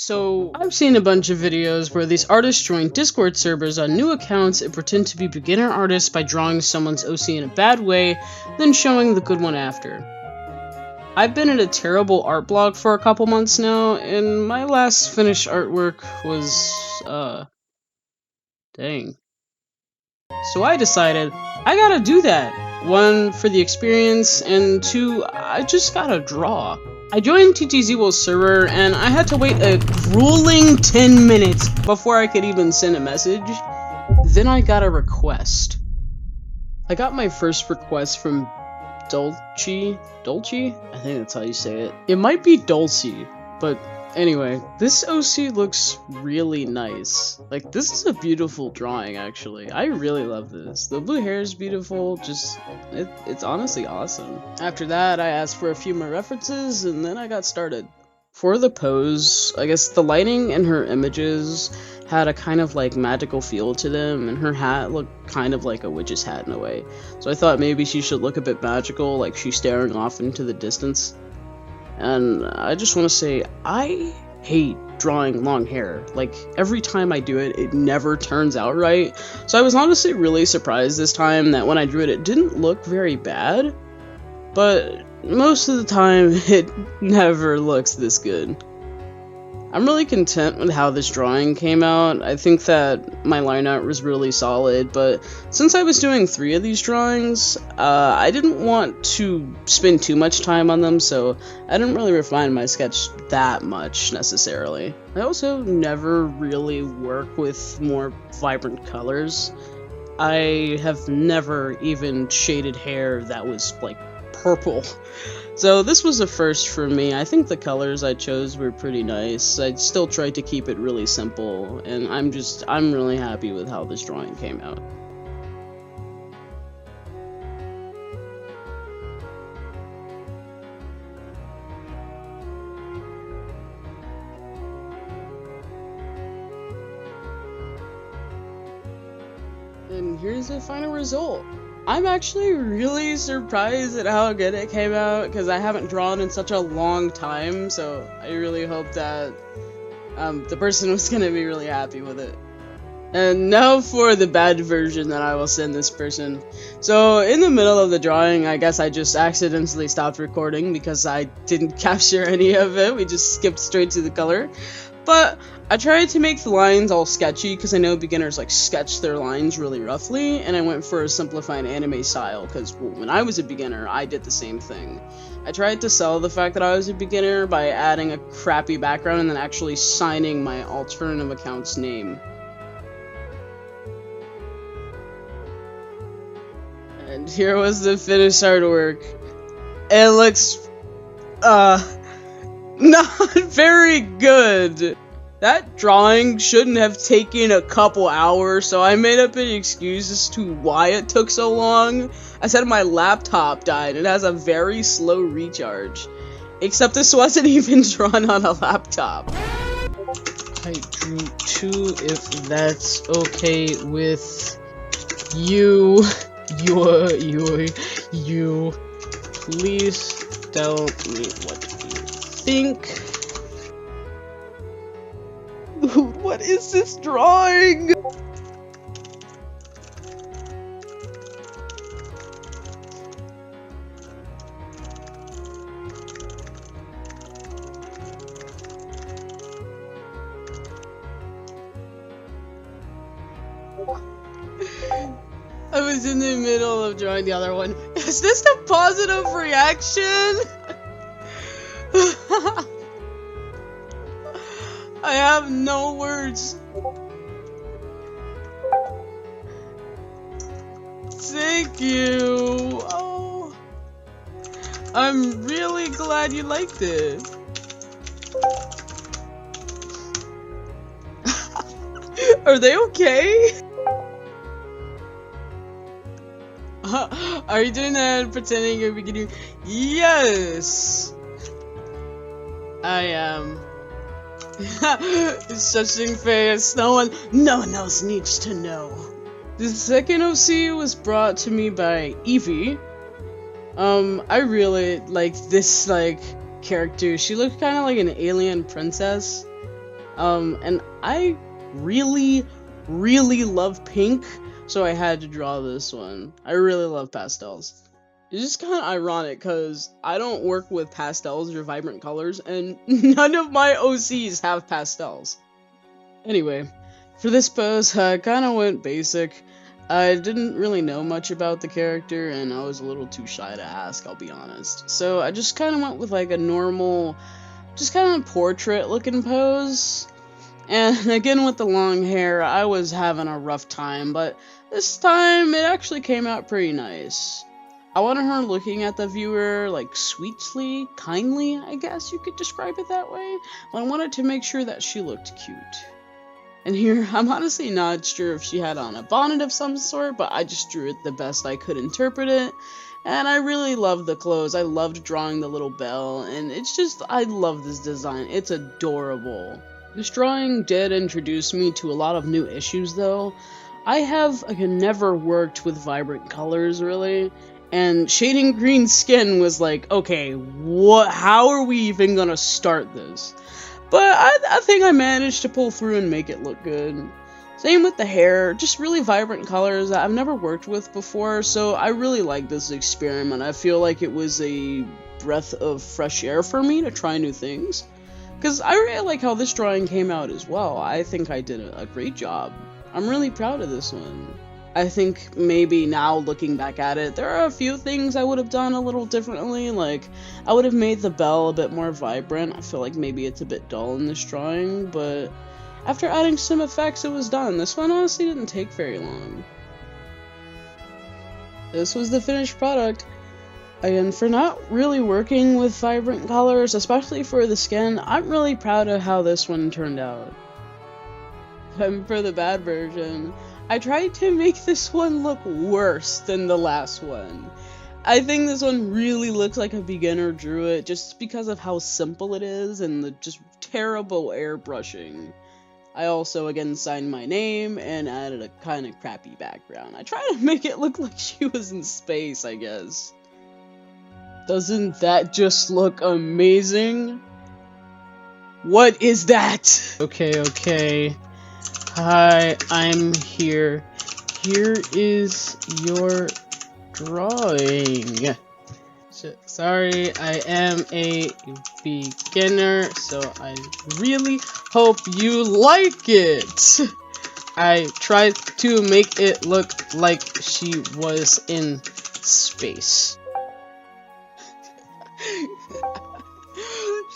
So, I've seen a bunch of videos where these artists join Discord servers on new accounts and pretend to be beginner artists by drawing someone's OC in a bad way, then showing the good one after. I've been at a terrible art blog for a couple months now, and my last finished artwork was, dang. So I decided, I gotta do that. One, for the experience, and two, I just gotta draw. I joined ttzewo's server, and I had to wait a grueling 10 minutes before I could even send a message. Then I got a request. I got my first request from Dolce? I think that's how you say it. It might be Dulce, but anyway, this OC looks really nice. Like, this is a beautiful drawing, actually. I really love this. The blue hair is beautiful, it's honestly awesome. After that, I asked for a few more references, and then I got started. For the pose, I guess the lighting in her images had a kind of like magical feel to them, and her hat looked kind of like a witch's hat in a way. So I thought maybe she should look a bit magical, like she's staring off into the distance. And I just want to say, I hate drawing long hair. Like, every time I do it, it never turns out right. So I was honestly really surprised this time that when I drew it, it didn't look very bad. But most of the time, it never looks this good. I'm really content with how this drawing came out. I think that my line art was really solid, but since I was doing 3 of these drawings, I didn't want to spend too much time on them, so I didn't really refine my sketch that much, necessarily. I also never really work with more vibrant colors. I have never even shaded hair that was, like, purple. So this was a first for me. I think the colors I chose were pretty nice. I still tried to keep it really simple, and I'm really happy with how this drawing came out. And here's the final result. I'm actually really surprised at how good it came out, because I haven't drawn in such a long time, so I really hope that the person was going to be really happy with it. And now for the bad version that I will send this person. So in the middle of the drawing, I guess I just accidentally stopped recording because I didn't capture any of it. We just skipped straight to the color. But I tried to make the lines all sketchy because I know beginners like sketch their lines really roughly, and I went for a simplified anime style because when I was a beginner, I did the same thing. I tried to sell the fact that I was a beginner by adding a crappy background and then actually signing my alternative account's name. And here was the finished artwork. It looks, not very good. That drawing shouldn't have taken a couple hours, so I made up an excuse as to why it took so long. I said my laptop died. It has a very slow recharge. Except this wasn't even drawn on a laptop. I drew 2 if that's okay with you. You. Please tell me what think. Dude, what is this drawing? I was in the middle of drawing the other one. Is this a positive reaction? I have no words. Thank you. Oh, I'm really glad you liked it. Are they okay? Are you doing that pretending you're beginning? Yes, I am. Such face. No one else needs to know. The second OC was brought to me by Evie. I really liked this character. She looked kind of like an alien princess. And I really, really love pink, so I had to draw this one. I really love pastels. It's just kind of ironic because I don't work with pastels or vibrant colors, and none of my OCs have pastels. Anyway, for this pose, I kind of went basic. I didn't really know much about the character, and I was a little too shy to ask, I'll be honest. So I just kind of went with like a normal, just kind of portrait looking pose. And again with the long hair, I was having a rough time, but this time it actually came out pretty nice. I wanted her looking at the viewer like sweetly, kindly, I guess you could describe it that way. But I wanted to make sure that she looked cute. And here, I'm honestly not sure if she had on a bonnet of some sort, but I just drew it the best I could interpret it. And I really loved the clothes. I loved drawing the little bell, and it's just, I love this design. It's adorable. This drawing did introduce me to a lot of new issues, though. I have never worked with vibrant colors, really, and shading green skin was like, okay, how are we even gonna start this? But I think I managed to pull through and make it look good. Same with the hair, just really vibrant colors that I've never worked with before, so I really like this experiment. I feel like it was a breath of fresh air for me to try new things. Because I really like how this drawing came out as well. I think I did a great job. I'm really proud of this one. I think maybe now looking back at it, there are a few things I would have done a little differently. Like, I would have made the bell a bit more vibrant. I feel like maybe it's a bit dull in this drawing, but after adding some effects, it was done. This one honestly didn't take very long. This was the finished product. And for not really working with vibrant colors, especially for the skin, I'm really proud of how this one turned out. And for the bad version, I tried to make this one look worse than the last one. I think this one really looks like a beginner drew it just because of how simple it is and the just terrible airbrushing. I also again signed my name and added a kind of crappy background. I tried to make it look like she was in space, I guess. Doesn't that just look amazing? What is that? Okay. Hi, I'm here. Here is your drawing. Sorry, I am a beginner, so I really hope you like it. I tried to make it look like she was in space.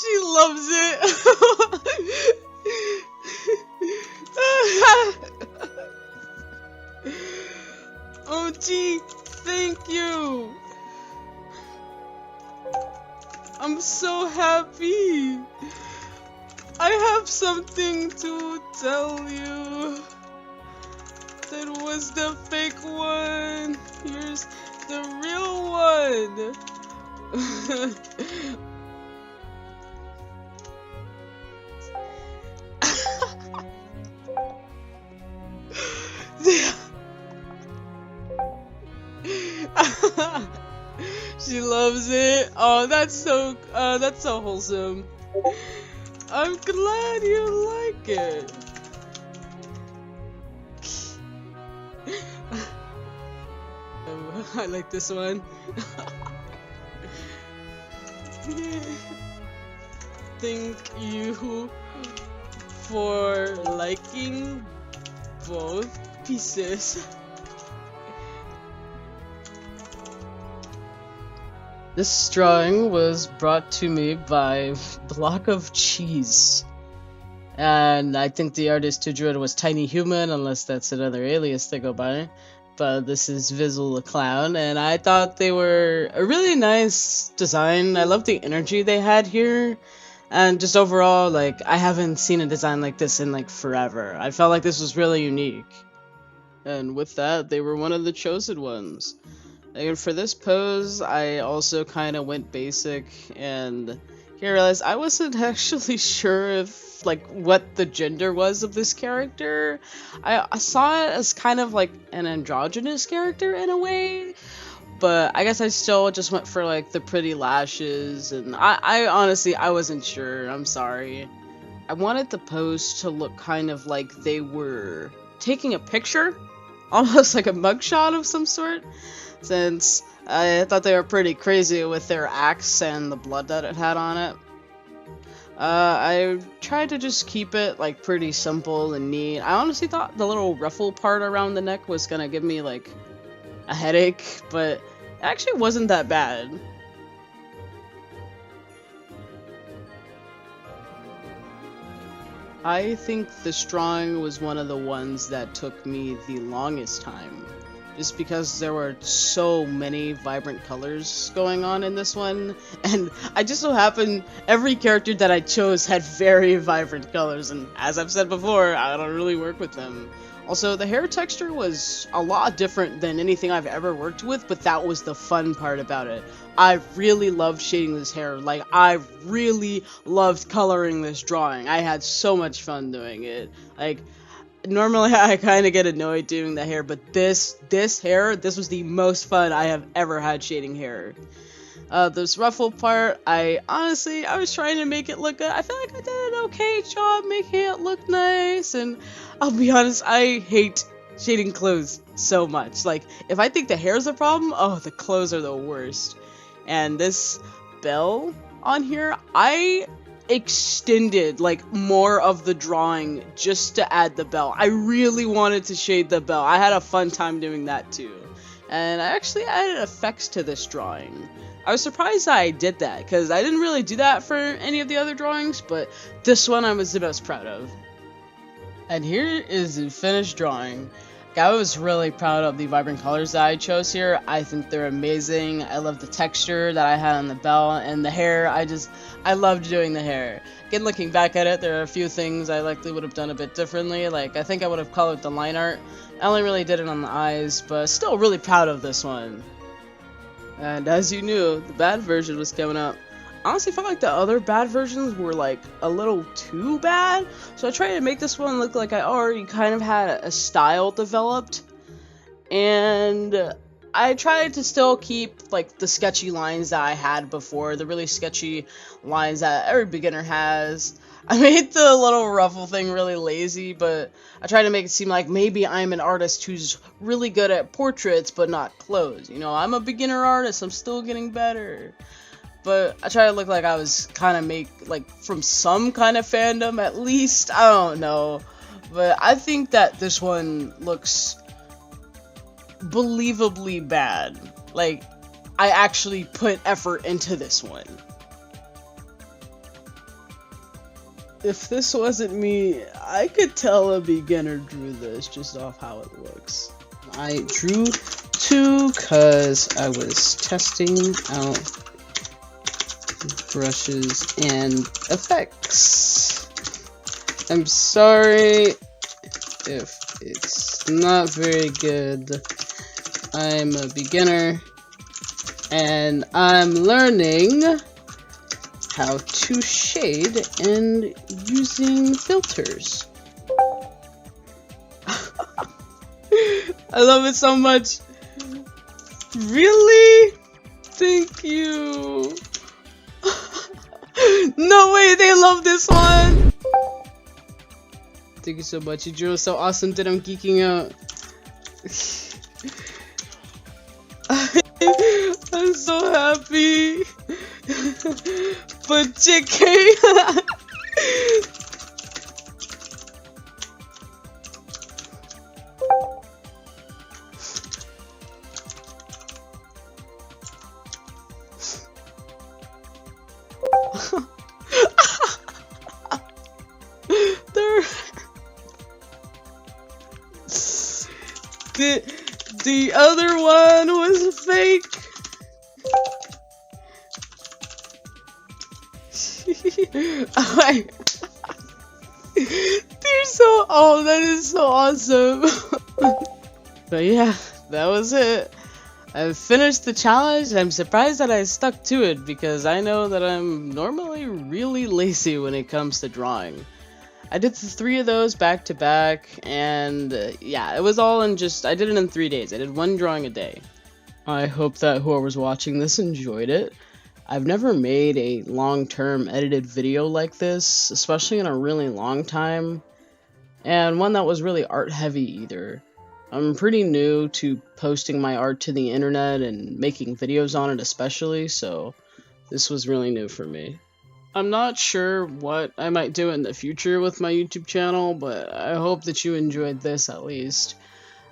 She loves it. Oh gee, thank you. I'm so happy. I have something to tell you. That was the fake one. Here's the real one. She loves it. Oh, that's so wholesome. I'm glad you like it. I like this one. Thank you for liking both pieces. This drawing was brought to me by Block of Cheese. And I think the artist who drew it was Tiny Human, unless that's another alias they go by. But this is Vizzle the Clown, and I thought they were a really nice design. I love the energy they had here. And just overall, like, I haven't seen a design like this in, like, forever. I felt like this was really unique. And with that, they were one of the chosen ones. And for this pose, I also kind of went basic, and here I realized I wasn't actually sure if, like, what the gender was of this character. I saw it as kind of like an androgynous character in a way, but I guess I still just went for, like, the pretty lashes, and I honestly, I wasn't sure. I'm sorry. I wanted the pose to look kind of like they were taking a picture, almost like a mugshot of some sort, since I thought they were pretty crazy with their axe and the blood that it had on it. I tried to just keep it like pretty simple and neat. I honestly thought the little ruffle part around the neck was gonna give me like a headache, but it actually wasn't that bad. I think this drawing was one of the ones that took me the longest time, just because there were so many vibrant colors going on in this one, and I just so happened every character that I chose had very vibrant colors, and as I've said before, I don't really work with them. Also, the hair texture was a lot different than anything I've ever worked with, but that was the fun part about it. I really loved shading this hair. Like, I really loved coloring this drawing. I had so much fun doing it. Like, normally I kind of get annoyed doing the hair, but this was the most fun I have ever had shading hair. This ruffle part, I was trying to make it look good. I feel like I did an okay job making it look nice, and I'll be honest, I hate shading clothes so much. Like, if I think the hair's a problem, oh, the clothes are the worst. And this bell on here, I extended like more of the drawing just to add the bell. I really wanted to shade the bell. I had a fun time doing that too. And I actually added effects to this drawing. I was surprised that I did that, because I didn't really do that for any of the other drawings, but this one I was the most proud of. And here is the finished drawing. I was really proud of the vibrant colors that I chose here. I think they're amazing. I love the texture that I had on the bell, and the hair, I loved doing the hair. Again, looking back at it, there are a few things I likely would have done a bit differently. Like, I think I would have colored the line art. I only really did it on the eyes, but still really proud of this one. And as you knew, the bad version was coming up. I honestly felt like the other bad versions were like a little too bad, so I tried to make this one look like I already kind of had a style developed, and I tried to still keep like the sketchy lines that I had before, the really sketchy lines that every beginner has. I made the little ruffle thing really lazy, but I tried to make it seem like maybe I'm an artist who's really good at portraits but not clothes. You know, I'm a beginner artist, I'm still getting better. But I try to look like I was kind of from some kind of fandom at least. I don't know. But I think that this one looks believably bad. Like, I actually put effort into this one. If this wasn't me, I could tell a beginner drew this just off how it looks. I drew two because I was testing out brushes and effects. I'm sorry if it's not very good. I'm a beginner and I'm learning how to shade and using filters. I love it so much. Really? Thank you. No way, they love this one. Thank you so much. You drew so awesome that I'm geeking out. I'm so happy. But JK. The other one was fake. They're so, oh, that is so awesome. But yeah, that was it. I finished the challenge. I'm surprised that I stuck to it, because I know that I'm normally really lazy when it comes to drawing. I did the 3 of those back to back, and yeah, it was all in I did it in 3 days. I did 1 drawing a day. I hope that whoever's watching this enjoyed it. I've never made a long-term edited video like this, especially in a really long time, and one that was really art heavy either. I'm pretty new to posting my art to the internet and making videos on it especially, so this was really new for me. I'm not sure what I might do in the future with my YouTube channel, but I hope that you enjoyed this at least.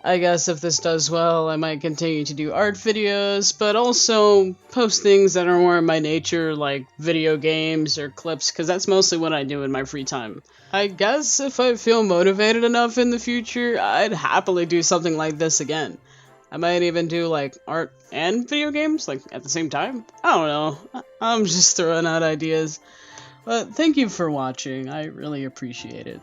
I guess if this does well, I might continue to do art videos, but also post things that are more in my nature, like video games or clips, because that's mostly what I do in my free time. I guess if I feel motivated enough in the future, I'd happily do something like this again. I might even do like art and video games, like at the same time. I don't know. I'm just throwing out ideas. But thank you for watching. I really appreciate it.